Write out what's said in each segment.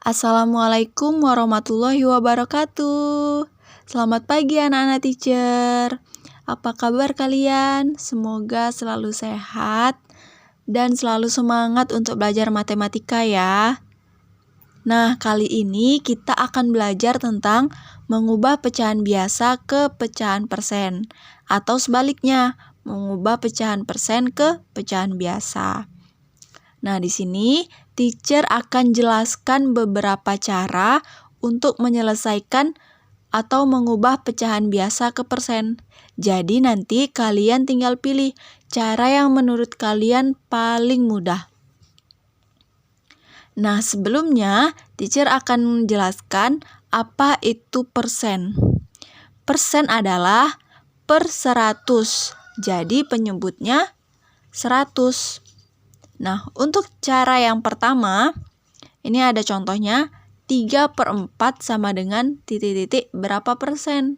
Assalamualaikum warahmatullahi wabarakatuh. Selamat pagi anak-anak teacher. Apa kabar kalian? Semoga selalu sehat dan selalu semangat untuk belajar matematika ya. Nah, kali ini kita akan belajar tentang mengubah pecahan biasa ke pecahan persen atau sebaliknya, mengubah pecahan persen ke pecahan biasa. Nah, di sini teacher akan jelaskan beberapa cara untuk menyelesaikan atau mengubah pecahan biasa ke persen. Jadi nanti kalian tinggal pilih cara yang menurut kalian paling mudah. Nah, sebelumnya teacher akan menjelaskan apa itu persen. Persen adalah per 100. Jadi penyebutnya 100. Nah, untuk cara yang pertama, ini ada contohnya, 3/4 sama dengan titik-titik berapa persen.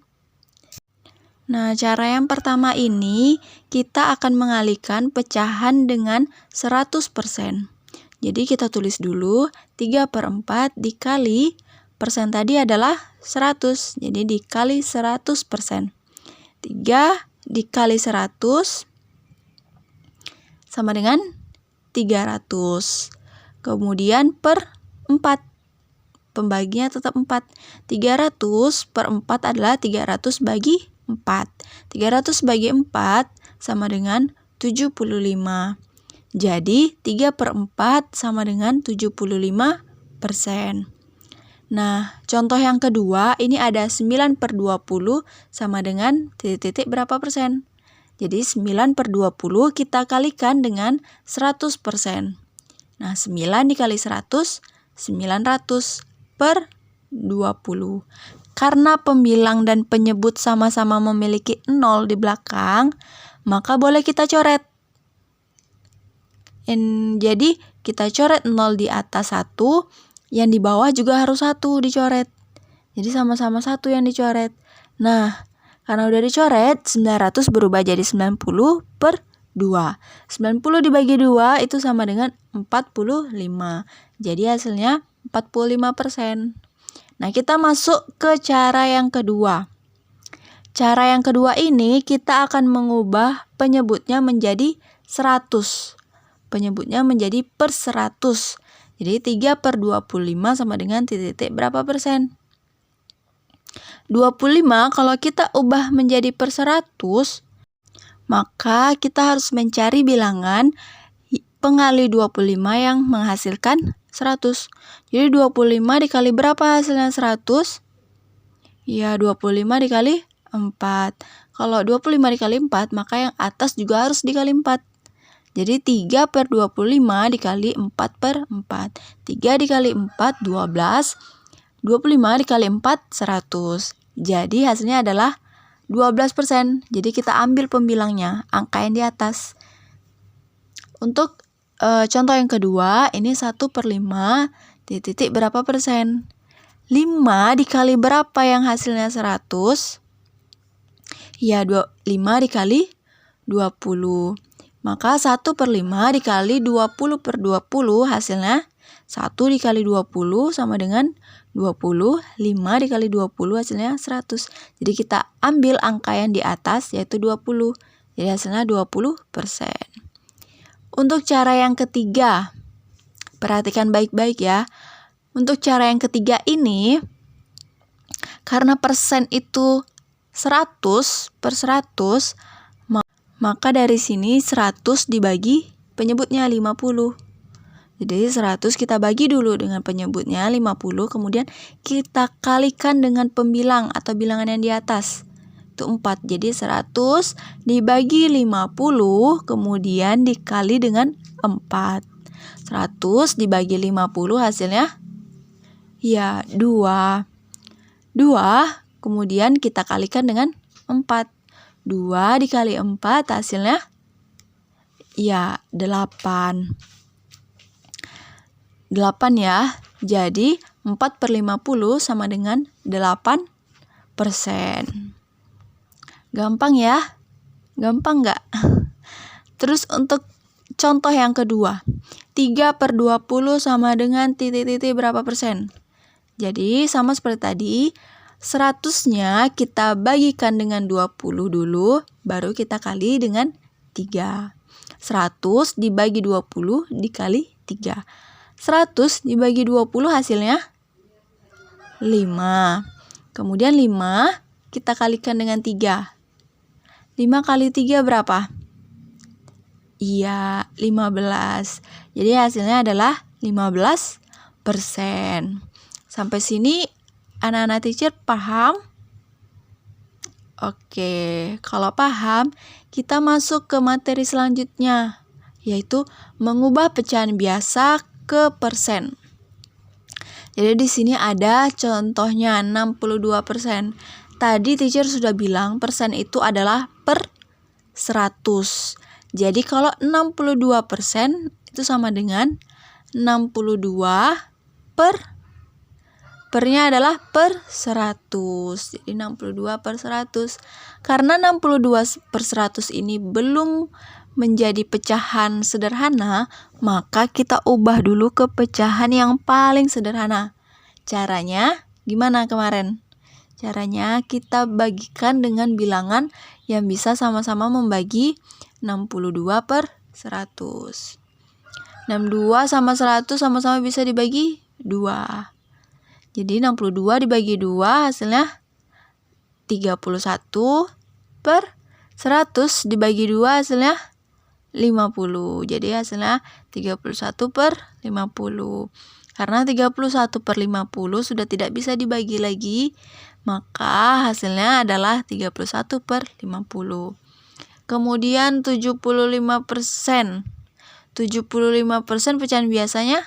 Nah, cara yang pertama ini, kita akan mengalihkan pecahan dengan 100%. Jadi kita tulis dulu, 3/4 dikali, persen tadi adalah 100, jadi dikali 100%. 3 dikali 100 sama dengan 300. Kemudian per 4. Pembaginya tetap 4. 300/4 adalah 300 bagi 4. 300 bagi 4 sama dengan 75. Jadi 3/4 sama dengan 75%. Nah, contoh yang kedua, ini ada 9/20 sama dengan titik-titik berapa persen. Jadi 9/20 kita kalikan dengan 100%. Nah, 9 dikali 100, 900 per 20. Karena pembilang dan penyebut sama-sama memiliki 0 di belakang, maka boleh kita coret. Jadi kita coret 0 di atas 1, yang di bawah juga harus 1 dicoret. Jadi sama-sama 1 yang dicoret. Nah, karena udah dicoret, 900 berubah jadi 90 per 2. 90 dibagi 2 itu sama dengan 45. Jadi hasilnya 45%. Nah, kita masuk ke cara yang kedua. Cara yang kedua ini kita akan mengubah penyebutnya menjadi 100. Penyebutnya menjadi per 100. Jadi 3/25 sama dengan titik-titik berapa persen? 25 kalau kita ubah menjadi per 100, maka kita harus mencari bilangan pengali 25 yang menghasilkan 100. Jadi 25 dikali berapa hasilnya 100? Ya, 25 dikali 4. Kalau 25 dikali 4, maka yang atas juga harus dikali 4. Jadi 3/25 dikali 4/4. 3 dikali 4, 12. 25 dikali 4, 100. Jadi hasilnya adalah 12%. Jadi kita ambil pembilangnya, angka yang di atas. Untuk contoh yang kedua, ini 1/5, titik berapa persen? 5 dikali berapa yang hasilnya 100? Ya, 5 dikali 20. Maka 1/5 dikali 20/20 hasilnya 1 dikali 20 sama dengan 20. 5 dikali 20 hasilnya 100. Jadi kita ambil angka yang di atas yaitu 20. Jadi hasilnya 20%. Untuk cara yang ketiga, perhatikan baik-baik ya. Untuk cara yang ketiga ini, karena persen itu 100 per 100, maka dari sini 100 dibagi penyebutnya 50. Jadi 100 kita bagi dulu dengan penyebutnya 50, kemudian kita kalikan dengan pembilang atau bilangan yang di atas. Itu 4. Jadi 100 dibagi 50, kemudian dikali dengan 4. 100 dibagi 50 hasilnya ya 2. 2, kemudian kita kalikan dengan 4. 2 dikali 4 hasilnya ya 8. 8 ya. Jadi 4/50 sama dengan 8%. Gampang ya? Gampang nggak? Terus untuk contoh yang kedua. 3/20 sama dengan titik-titik berapa persen? Jadi sama seperti tadi, 100-nya kita bagikan dengan 20 dulu, baru kita kali dengan 3. 100 dibagi 20 dikali 3. 100 dibagi 20 hasilnya 5. Kemudian 5 kita kalikan dengan 3. 5 kali 3 berapa? Iya, 15. Jadi hasilnya adalah 15%. Sampai sini anak-anak teacher paham? Oke, kalau paham, kita masuk ke materi selanjutnya, yaitu mengubah pecahan biasa ke persen. Jadi di sini ada contohnya 62%. Tadi teacher sudah bilang persen itu adalah per 100. Jadi kalau 62% itu sama dengan 62 pernya adalah per 100. Jadi 62 per 100. Karena 62 per 100 ini belum menjadi pecahan sederhana, maka kita ubah dulu ke pecahan yang paling sederhana. Caranya gimana kemarin? Caranya kita bagikan dengan bilangan yang bisa sama-sama membagi 62 per 100. 62 sama 100 sama-sama bisa dibagi 2. Jadi 62 dibagi 2 hasilnya 31 per 100 dibagi 2 hasilnya 50. Jadi hasilnya 31 per 50. Karena 31 per 50 sudah tidak bisa dibagi lagi, maka hasilnya adalah 31 per 50. Kemudian 75%. 75% pecahan biasanya?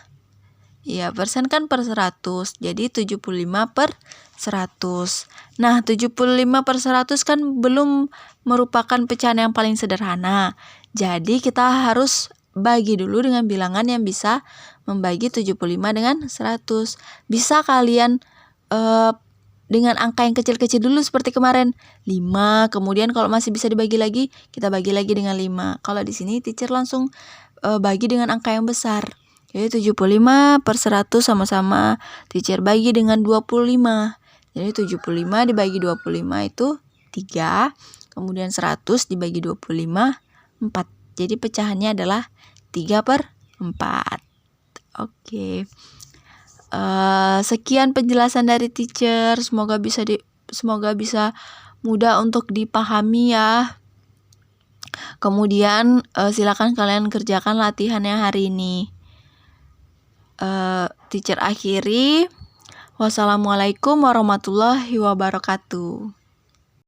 Ya, persen kan per 100. Jadi 75 per 100. Nah, 75 per 100 kan belum merupakan pecahan yang paling sederhana. Jadi kita harus bagi dulu dengan bilangan yang bisa membagi 75 dengan 100. Bisa kalian dengan angka yang kecil-kecil dulu seperti kemarin. 5, kemudian kalau masih bisa dibagi lagi, kita bagi lagi dengan 5. Kalau di sini teacher langsung bagi dengan angka yang besar. Jadi 75 per 100 sama-sama teacher bagi dengan 25. Jadi 75 dibagi 25 itu 3. Kemudian 100 dibagi 25, 4. Jadi pecahannya adalah 3 per 4. Oke. Sekian penjelasan dari teacher. Semoga bisa mudah untuk dipahami ya. Kemudian silakan kalian kerjakan latihannya hari ini. Teacher akhiri. Wassalamualaikum warahmatullahi wabarakatuh.